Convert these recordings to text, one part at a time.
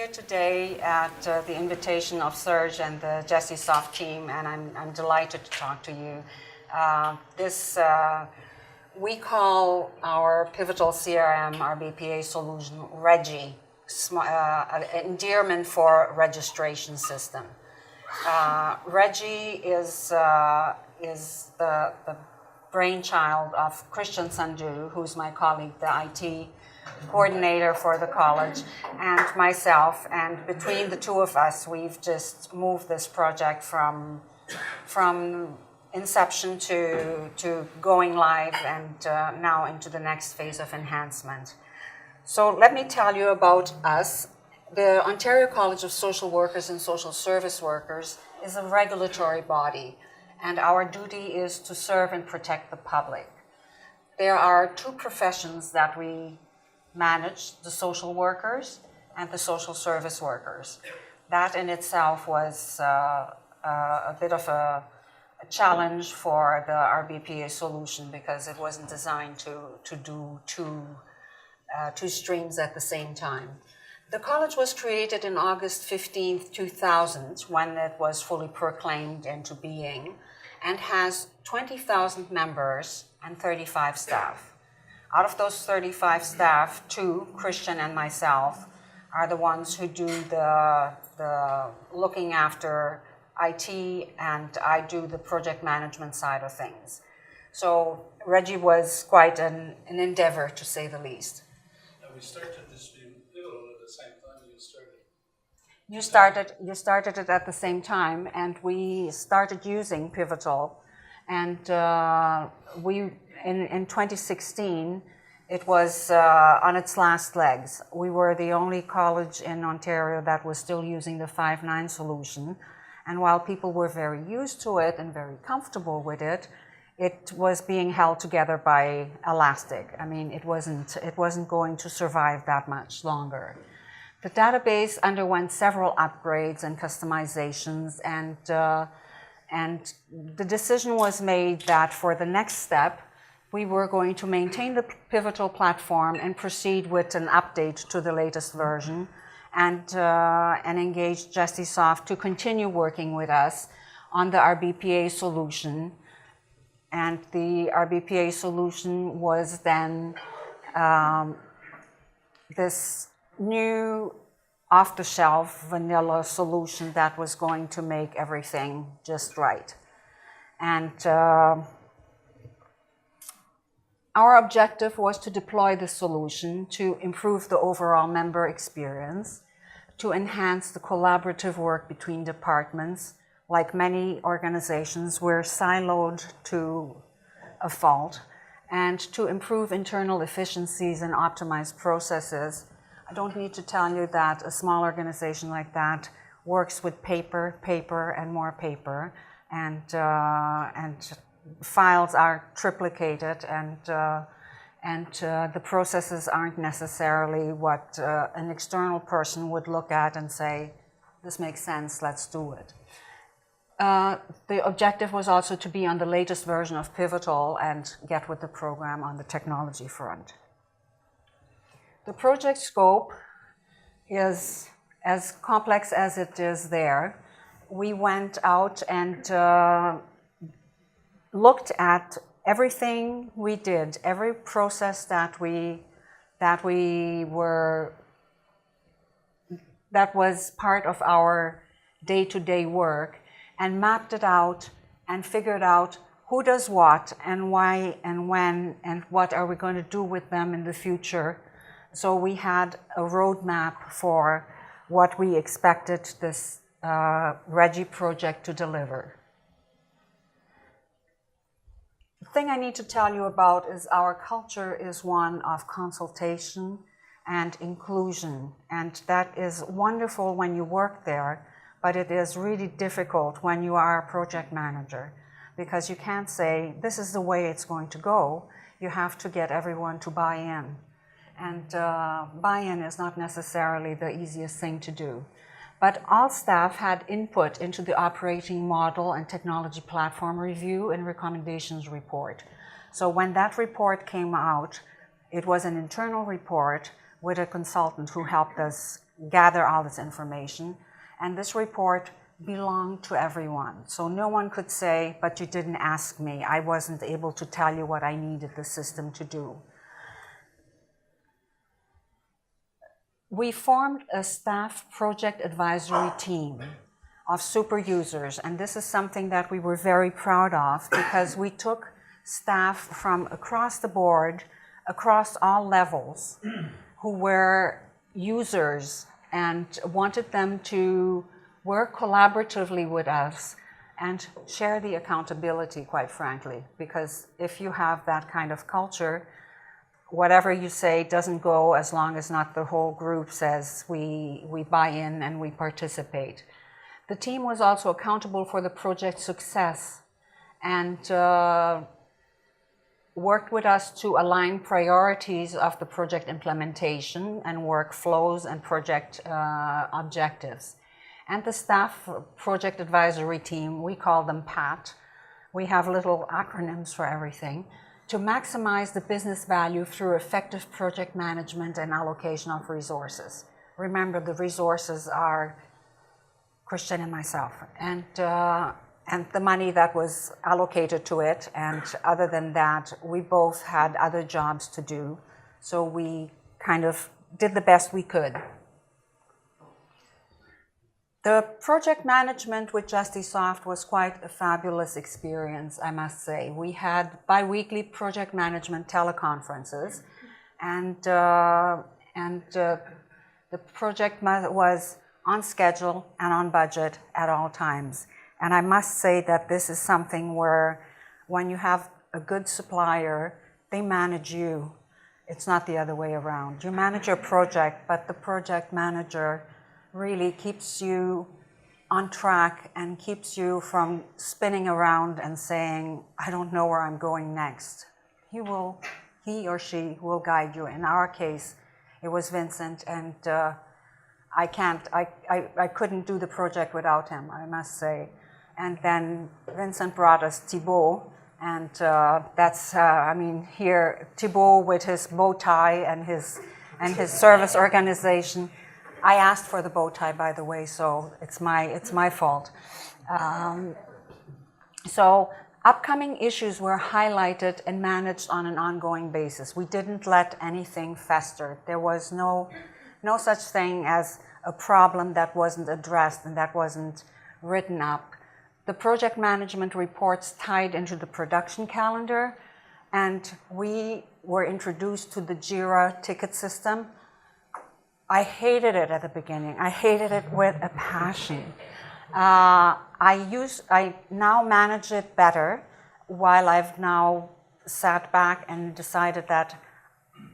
here today at the invitation of Serge and the Gestisoft team, and I'm delighted to talk to you. We call our pivotal CRM, our BPA solution, REGI, an endearment for registration system. REGI is the brainchild of Christian Sandu, who's my colleague, the IT coordinator for the college, and myself. And between the two of us, we've just moved this project from inception to going live and now into the next phase of enhancement. So let me tell you about us. The Ontario College of Social Workers and Social Service Workers is a regulatory body, and our duty is to serve and protect the public. There are two professions that we manage, the social workers and the social service workers. That in itself was a bit of a challenge for the RBPA solution because it wasn't designed to do two streams at the same time. The college was created in August 15th, 2000, when it was fully proclaimed into being, and has 20,000 members and 35 staff. Out of those 35 staff, two, Christian and myself, are the ones who do the looking after IT, and I do the project management side of things. So REGI was quite an endeavor, to say the least. And we started this being pivotal at the same time you started. You started it at the same time, and we started using Pivotal, and in 2016, it was on its last legs. We were the only college in Ontario that was still using the 5.9 solution, and while people were very used to it and very comfortable with it, it was being held together by elastic. I mean, it wasn't going to survive that much longer. The database underwent several upgrades and customizations, and the decision was made that for the next step, we were going to maintain the Pivotal platform and proceed with an update to the latest version, and engage Gestisoft to continue working with us on the RBPA solution. And the RBPA solution was then this new off-the-shelf vanilla solution that was going to make everything just right. And our objective was to deploy the solution to improve the overall member experience, to enhance the collaborative work between departments. Like many organizations, we're siloed to a fault, and to improve internal efficiencies and optimize processes. I don't need to tell you that a small organization like that works with paper, and more paper, and files are triplicated, and the processes aren't necessarily what an external person would look at and say, this makes sense, let's do it. The objective was also to be on the latest version of Pivotal and get with the program on the technology front. The project scope is as complex as it is there. We went out and looked at everything we did, every process that was part of our day-to-day work, and mapped it out and figured out who does what and why and when and what are we going to do with them in the future. So we had a roadmap for what we expected this REGI project to deliver. The thing I need to tell you about is our culture is one of consultation and inclusion, and that is wonderful when you work there, but it is really difficult when you are a project manager, because you can't say, this is the way it's going to go. You have to get everyone to buy in. And buy-in is not necessarily the easiest thing to do. But all staff had input into the operating model and technology platform review and recommendations report. So when that report came out, it was an internal report with a consultant who helped us gather all this information. And this report belonged to everyone. So no one could say, but you didn't ask me. I wasn't able to tell you what I needed the system to do. We formed a staff project advisory team of super users, and this is something that we were very proud of because we took staff from across the board, across all levels, who were users and wanted them to work collaboratively with us and share the accountability, quite frankly, because if you have that kind of culture, whatever you say doesn't go as long as not the whole group says we buy in and we participate. The team was also accountable for the project success and worked with us to align priorities of the project implementation and workflows and project objectives. And the staff project advisory team, we call them PAT. We have little acronyms for everything, to maximize the business value through effective project management and allocation of resources. Remember, the resources are Christian and myself, and the money that was allocated to it. And other than that, we both had other jobs to do, so we kind of did the best we could. The project management with Gestisoft was quite a fabulous experience, I must say. We had bi-weekly project management teleconferences, and the project was on schedule and on budget at all times. And I must say that this is something where when you have a good supplier, they manage you. It's not the other way around. You manage your project, but the project manager really keeps you on track and keeps you from spinning around and saying, I don't know where I'm going next. He or she will guide you. In our case, it was Vincent, and I couldn't do the project without him, I must say. And then Vincent brought us Thibault, and that's, I mean, here, Thibault with his bow tie and his service organization. I asked for the bow tie, by the way, so it's my fault. So upcoming issues were highlighted and managed on an ongoing basis. We didn't let anything fester. There was no such thing as a problem that wasn't addressed and that wasn't written up. The project management reports tied into the production calendar, and we were introduced to the JIRA ticket system. I hated it at the beginning. I hated it with a passion. I now manage it better, while I've now sat back and decided that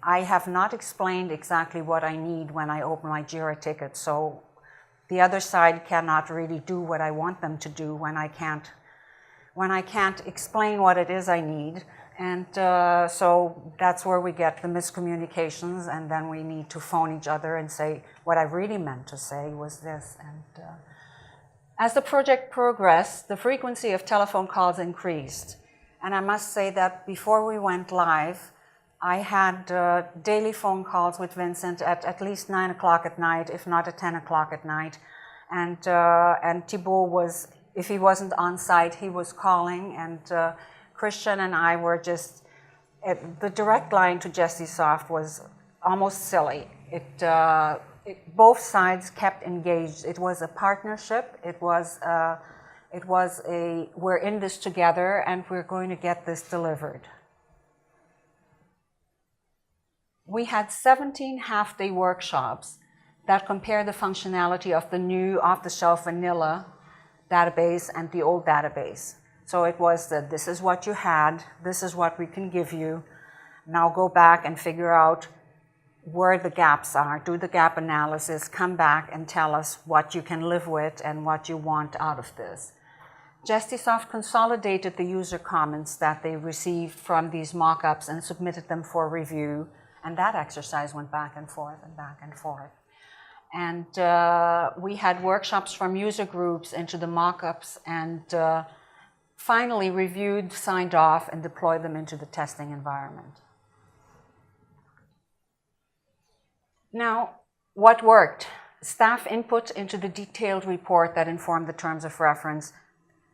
I have not explained exactly what I need when I open my JIRA ticket. So the other side cannot really do what I want them to do when I can't explain what it is I need. And so that's where we get the miscommunications, and then we need to phone each other and say, what I really meant to say was this. And as the project progressed, the frequency of telephone calls increased. And I must say that before we went live, I had daily phone calls with Vincent at least 9 o'clock at night, if not at 10 o'clock at night. And Thibault was, if he wasn't on site, he was calling, and Christian and I were just, the direct line to Gestisoft was almost silly. Both sides kept engaged. It was a partnership. It was we're in this together and we're going to get this delivered. We had 17 half-day workshops that compare the functionality of the new off-the-shelf vanilla database and the old database. So it was that this is what you had, this is what we can give you. Now go back and figure out where the gaps are, do the gap analysis, come back and tell us what you can live with and what you want out of this. Gestisoft consolidated the user comments that they received from these mock-ups and submitted them for review, and that exercise went back and forth and back and forth. And we had workshops from user groups into the mock-ups, and finally reviewed, signed off, and deployed them into the testing environment. Now, what worked? Staff input into the detailed report that informed the terms of reference,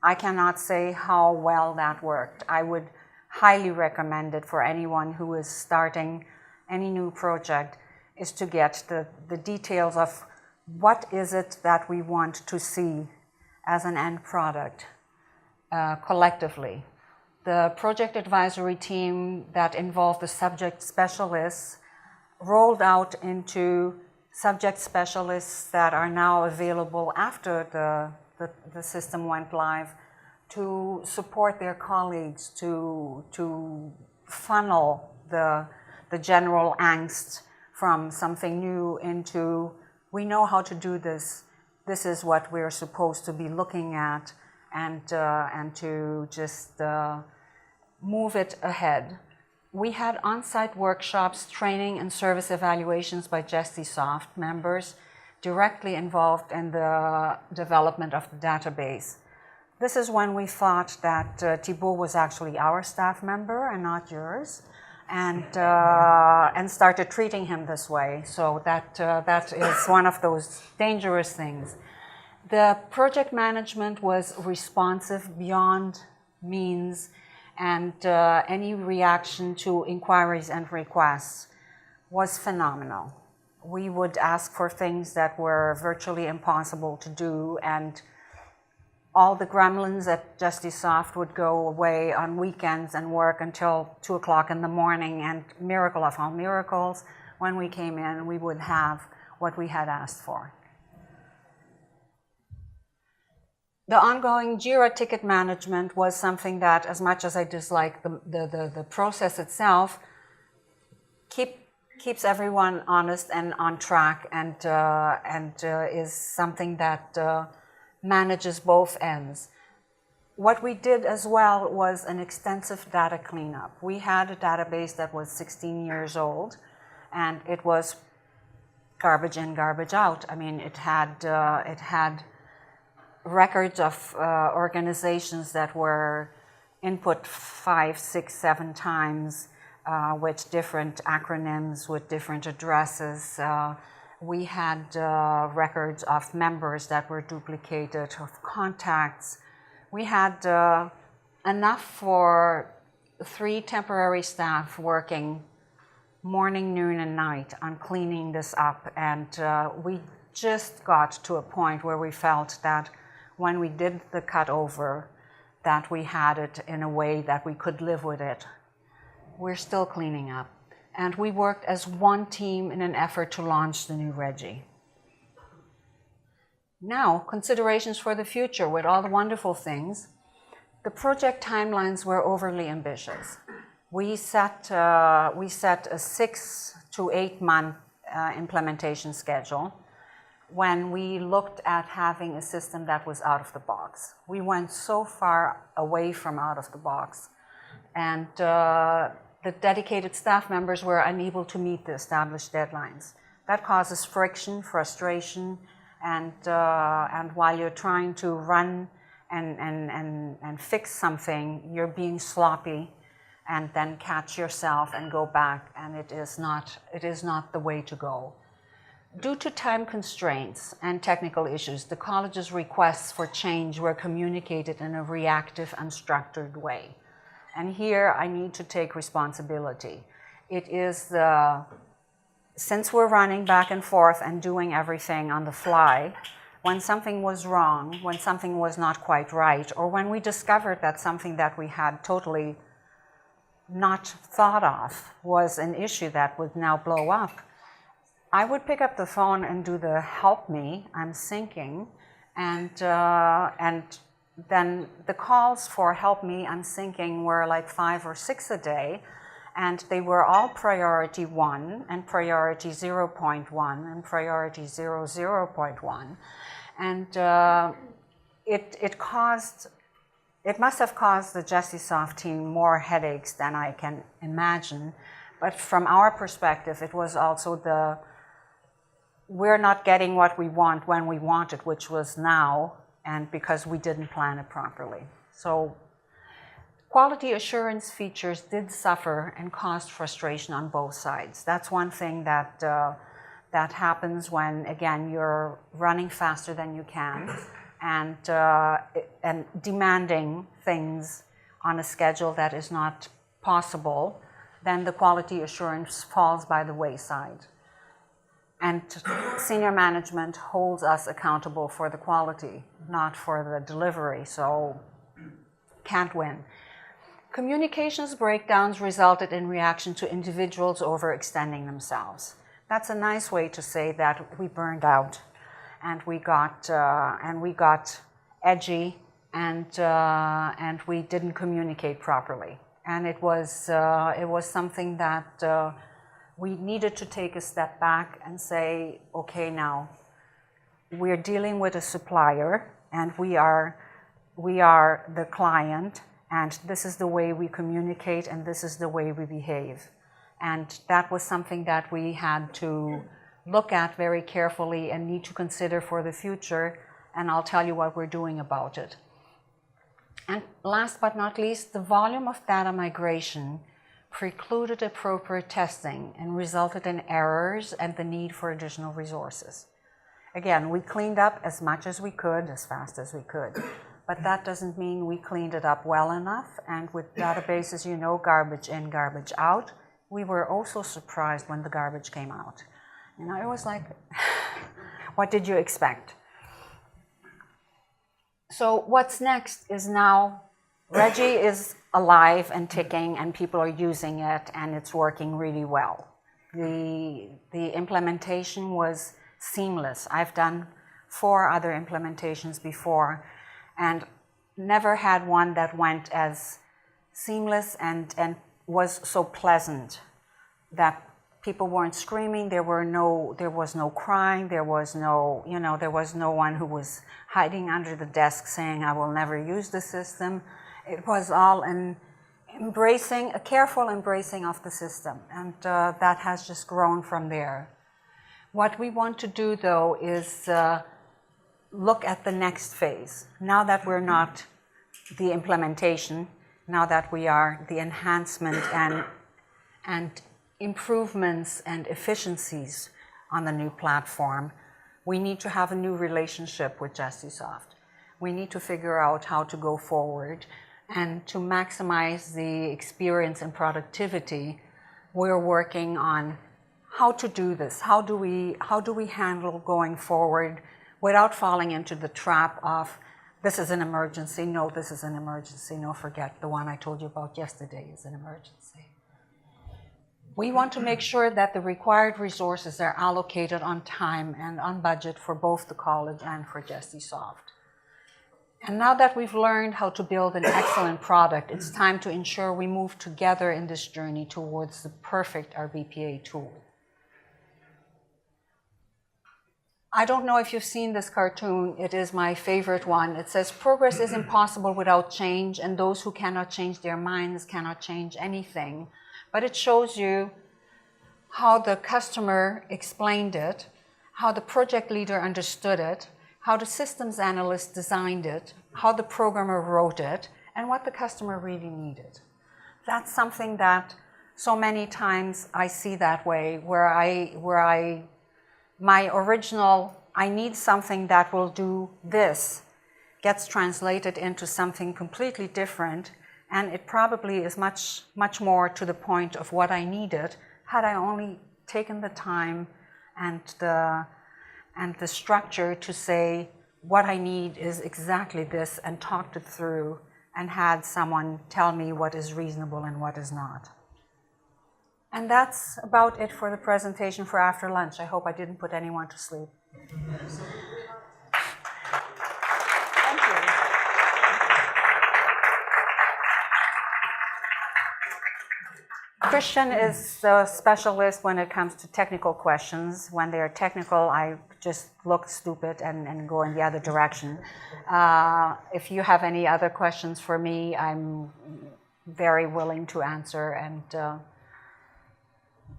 I cannot say how well that worked. I would highly recommend it for anyone who is starting any new project, is to get the details of what is it that we want to see as an end product collectively. The project advisory team that involved the subject specialists rolled out into subject specialists that are now available after the system went live to support their colleagues, to funnel the general angst from something new into, we know how to do this, this is what we're supposed to be looking at, and to just move it ahead. We had on-site workshops, training, and service evaluations by Gestisoft members directly involved in the development of the database. This is when we thought that Thibault was actually our staff member and not yours, and started treating him this way. So that is one of those dangerous things. The project management was responsive beyond means, and any reaction to inquiries and requests was phenomenal. We would ask for things that were virtually impossible to do, and all the gremlins at Gestisoft would go away on weekends and work until 2 o'clock in the morning, and miracle of all miracles, when we came in, we would have what we had asked for. The ongoing JIRA ticket management was something that, as much as I dislike the process itself, keeps everyone honest and on track, and is something that manages both ends. What we did as well was an extensive data cleanup. We had a database that was 16 years old, and it was garbage in, garbage out. I mean, it had records of organizations that were input 5, 6, 7 times with different acronyms, with different addresses. We had records of members that were duplicated, of contacts. We had enough for 3 temporary staff working morning, noon, and night on cleaning this up. And we just got to a point where we felt that when we did the cutover, that we had it in a way that we could live with it. We're still cleaning up. And we worked as one team in an effort to launch the new Reggie. Now, considerations for the future with all the wonderful things. The project timelines were overly ambitious. We set a 6 to 8 month implementation schedule when we looked at having a system that was out of the box. We went so far away from out of the box, and the dedicated staff members were unable to meet the established deadlines. That causes friction, frustration, and while you're trying to run and fix something, you're being sloppy, and then catch yourself and go back, and it is not the way to go. Due to time constraints and technical issues, the college's requests for change were communicated in a reactive, unstructured way. And here I need to take responsibility. It is since we're running back and forth and doing everything on the fly, when something was wrong, when something was not quite right, or when we discovered that something that we had totally not thought of was an issue that would now blow up, I would pick up the phone and do the help me, I'm sinking, and then the calls for help me, I'm sinking were like 5 or 6 a day, and they were all priority 1 and priority 0.1 and priority 0.1. And it must have caused the Gestisoft team more headaches than I can imagine. But from our perspective, it was also we're not getting what we want when we want it, which was now, and because we didn't plan it properly. So quality assurance features did suffer and caused frustration on both sides. That's one thing that That happens when, again, you're running faster than you can and demanding things on a schedule that is not possible, then the quality assurance falls by the wayside. And senior management holds us accountable for the quality, not for the delivery, so can't win. Communications breakdowns resulted in reaction to individuals overextending themselves. That's a nice way to say that we burned out and we got edgy and we didn't communicate properly. And it was something that we needed to take a step back and say, okay, now we're dealing with a supplier and we are the client, and this is the way we communicate and this is the way we behave. And that was something that we had to look at very carefully and need to consider for the future, and I'll tell you what we're doing about it. And last but not least, the volume of data migration precluded appropriate testing and resulted in errors and the need for additional resources. Again, we cleaned up as much as we could, as fast as we could, but that doesn't mean we cleaned it up well enough. And with databases, you know, garbage in, garbage out, we were also surprised when the garbage came out. You know, it was like, what did you expect? So what's next is now, Reggie is alive and ticking and people are using it and it's working really well. The implementation was seamless. I've done 4 other implementations before and never had one that went as seamless and was so pleasant that people weren't screaming, there was no crying, there was no, you know, there was no one who was hiding under the desk saying, I will never use the system. It was all a careful embracing of the system, and that has just grown from there. What we want to do, though, is look at the next phase. Now that we're not the implementation, now that we are the enhancement and improvements and efficiencies on the new platform, we need to have a new relationship with Gestisoft. We need to figure out how to go forward, and to maximize the experience and productivity, we're working on how to do this. How do we handle going forward without falling into the trap of this is an emergency, no, this is an emergency, no, forget the one I told you about yesterday is an emergency. We want to make sure that the required resources are allocated on time and on budget for both the college and for Gestisoft. And now that we've learned how to build an excellent product, it's time to ensure we move together in this journey towards the perfect RBPA tool. I don't know if you've seen this cartoon. It is my favorite one. It says, progress is impossible without change, and those who cannot change their minds cannot change anything. But it shows you how the customer explained it, how the project leader understood it, how the systems analyst designed it, how the programmer wrote it, and what the customer really needed. That's something that so many times I see that way, my original, I need something that will do this, gets translated into something completely different, and it probably is much, much more to the point of what I needed had I only taken the time and the structure to say what I need is exactly this, and talked it through and had someone tell me what is reasonable and what is not. And that's about it for the presentation for after lunch. I hope I didn't put anyone to sleep. Thank you. Christian is a specialist when it comes to technical questions. When they are technical, I just look stupid and go in the other direction. If you have any other questions for me, I'm very willing to answer, and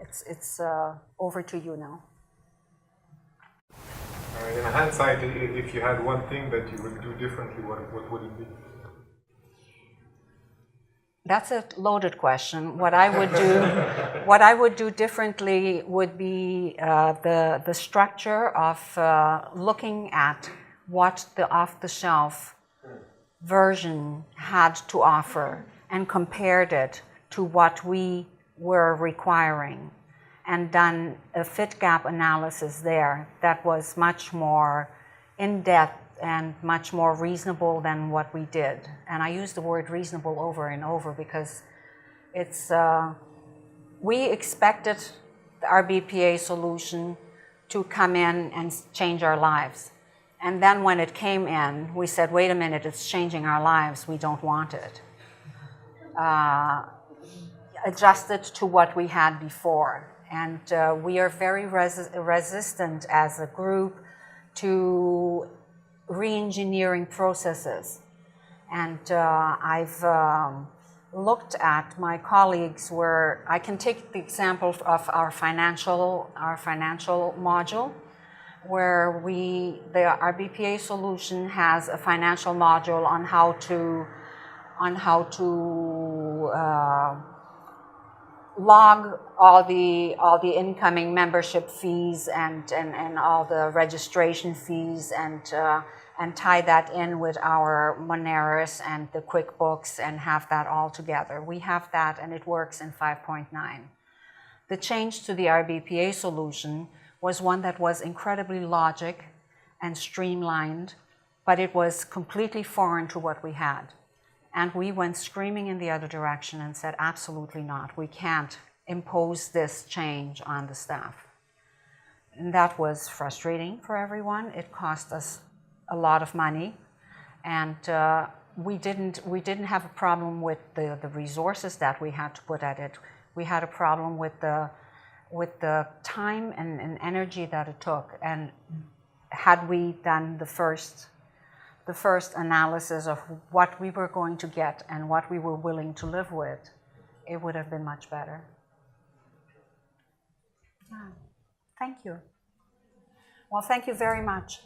it's over to you now. In hindsight, if you had one thing that you would do differently, what would it be? That's a loaded question. What I would do differently would be the structure of looking at what the off-the-shelf version had to offer and compared it to what we were requiring, and done a fit gap analysis there that was much more in-depth and much more reasonable than what we did. And I use the word reasonable over and over because it's, we expected our BPA solution to come in and change our lives. And then when it came in, we said, wait a minute, it's changing our lives, we don't want it. Adjusted to what we had before. And we are very resistant as a group to re-engineering processes. And I've looked at my colleagues where I can take the example of our financial module, where our BPA solution has a financial module on how to log all the incoming membership fees and all the registration fees and tie that in with our Moneris and the QuickBooks and have that all together. We have that and it works in 5.9. The change to the RBPA solution was one that was incredibly logic and streamlined, but it was completely foreign to what we had. And we went screaming in the other direction and said, absolutely not. We can't impose this change on the staff. And that was frustrating for everyone. It cost us a lot of money. And we didn't have a problem with the resources that we had to put at it. We had a problem with the time and energy that it took. And had we done the first analysis of what we were going to get and what we were willing to live with, it would have been much better. Yeah. Thank you. Well, thank you very much.